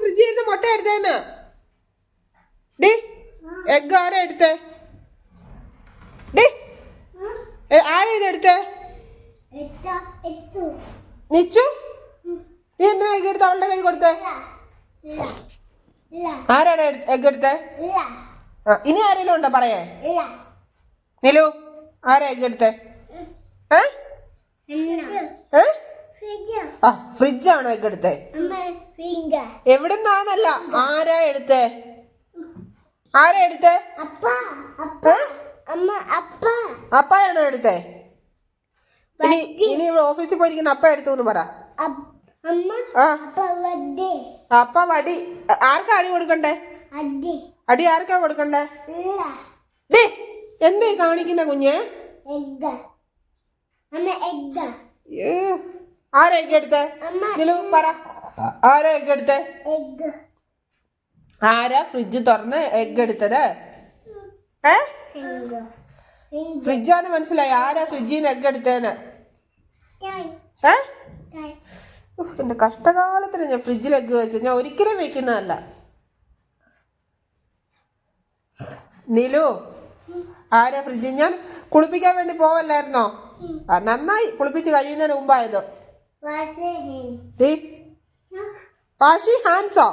ഫ്രിഡ്ജിൽ നിന്ന് മുട്ട എടുത്തേന്ന്. ഡി എഗ് ആരാ എടുത്തേ? ഡി ആരാ ഇത് എടുത്തേ? നിച്ചു, നീ എന്തിനാ എഗ് എടുത്ത് അവളുടെ കൈ കൊടുത്തേ? ആരാണ് എഗ് എടുത്തേ? ഇനി ആരെങ്കിലും ഉണ്ടോ പറയേ? നിലു, ആരാ എഗ് എടുത്തേ? ഫ്രിഡ്ജാണോ എഗ് എടുത്തേ? എവിടുന്നാന്നല്ല, ആരാ എടുത്തേ? ആരാ എടുത്തേ? അപ്പായാണോ എടുത്തേ? ഇനി ഓഫീസിൽ പോയിരിക്കുന്ന അപ്പ എടുത്തു പറ. അപ്പ വടി ആർക്കാ അടി കൊടുക്കണ്ടേ? അടി ആർക്കാ കൊടുക്കണ്ടേ? എന്തേ കാണിക്കുന്ന കുഞ്ഞ്? ആരാ എഗ് എടുത്തേ? പറ, ആരാ എഗ് എടുത്തേ? ആരാ ഫ്രിഡ്ജ് തുറന്ന് എഗ് എടുത്തത്? ഫ്രിഡ്ജാന്ന് മനസ്സിലായി. ആരാ ഫ്രിഡ്ജിൽ നിന്ന് എഗ് എടുത്തേന്ന്? എന്റെ കഷ്ടകാലത്തിന് ഞാൻ ഫ്രിഡ്ജിൽ എഗ് വെച്ച, ഞാൻ ഒരിക്കലും വെക്കുന്നതല്ല. നിലു, ആരാ ഫ്രിഡ്ജിൽ? ഞാൻ കുളിപ്പിക്കാൻ വേണ്ടി പോവല്ലായിരുന്നോ? നന്നായി, കുളിപ്പിച്ച് കഴിയുന്നതിന് മുമ്പായത്. വാഷി ഹാൻഡ്സോ?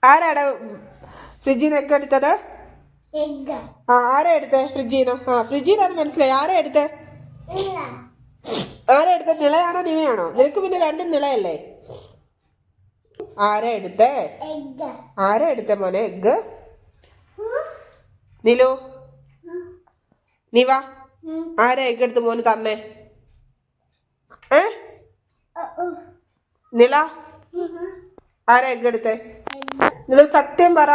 ആരാടാ ഫ്രിഡ്ജിൽ നിന്ന് എഗ് എടുത്തത്? ആരാ എടുത്തേ ഫ്രിഡ്ജിൽ നിന്ന്? ഫ്രിഡ്ജിൽ നിന്ന് മനസ്സിലായി. ആരാ എടുത്തേ? ആരാ എടുത്ത? നിളയാണോ നിവയാണോ? നിനക്ക് പിന്നെ രണ്ടും നിളയല്ലേ. ആരാ എടുത്തേ? ആരാ എടുത്തേ മോനെ എഗ്? നിലു, നിവ, ആരാ എഗ് എടുത്ത് മോന് തന്നേ? നില, ആരാ എഗ് എടുത്തേ? നിലു സത്യം പറ.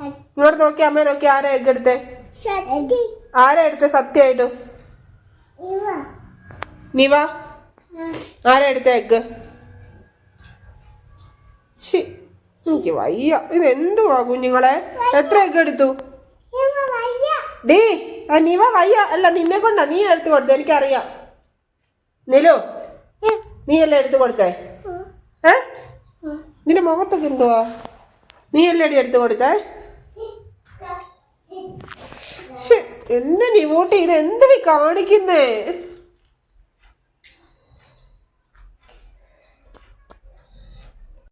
ഇങ്ങോട്ട് നോക്കി, അമ്മ നോക്കി, ആരാ എഗ് എടുത്തേ? ആരാ എടുത്തേ സത്യമായിട്ടും? നിവ, ആരാ എടുത്തേ എഗ്? എനിക്ക് വയ്യ. ഇത് എന്തുവാ കുഞ്ഞുങ്ങളെ? എത്ര എഗ് എടുത്തു? ഡീ നിവ വയ്യ. അല്ല, നിന്നെ കൊണ്ടാ. നീ എടുത്തു കൊടുത്തേ, എനിക്കറിയാം. നിലു, നീ അല്ലേ എടുത്തു കൊടുത്തേ? നിന്റെ മുഖത്തൊക്കെ എന്തുവാ? നീ അല്ലേടി എടുത്തു കൊടുത്തേ? എന്ത് നിവൂട്ടി, ഇത് എന്ത് കാണിക്കുന്നേ?